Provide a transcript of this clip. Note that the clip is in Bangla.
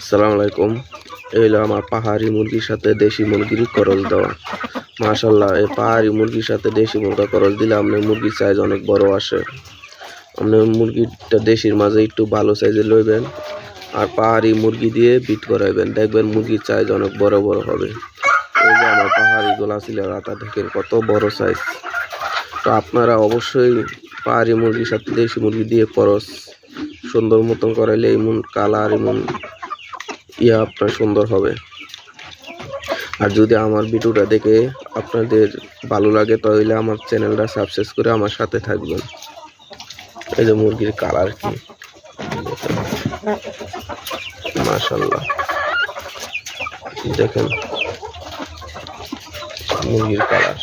আসসালামু আলাইকুম। এই হলো আমার পাহাড়ি মুরগির সাথে দেশি মুরগির করজ দেওয়া। মাশাল্লাহ, এই পাহাড়ি মুরগির সাথে দেশি মুরগা করজ দিলে আপনার মুরগির সাইজ অনেক বড় আসে। আপনার মুরগিটা দেশির মাঝে একটু ভালো সাইজের লইবেন, আর পাহাড়ি মুরগি দিয়ে বিট করাইবেন, দেখবেন মুরগির সাইজ অনেক বড় বড় হবে। এই যে আমার পাহাড়ি গোলা ছিল রাতা, দেখেন কত বড় সাইজ। তো আপনারা অবশ্যই পাহাড়ি মুরগির সাথে দেশি মুরগি দিয়ে করজ সুন্দর মতন করাইলে এমন কালার এমন আপনার সুন্দর হবে। আর যদি আমার ভিডিওটা দেখে আপনাদের ভালো লাগে তাহলে আমার চ্যানেলটা সাবস্ক্রাইব করে আমার সাথে থাকবেন। এই যে মুরগির কালার কি, মাশাআল্লাহ, দেখেন মুরগির কালার।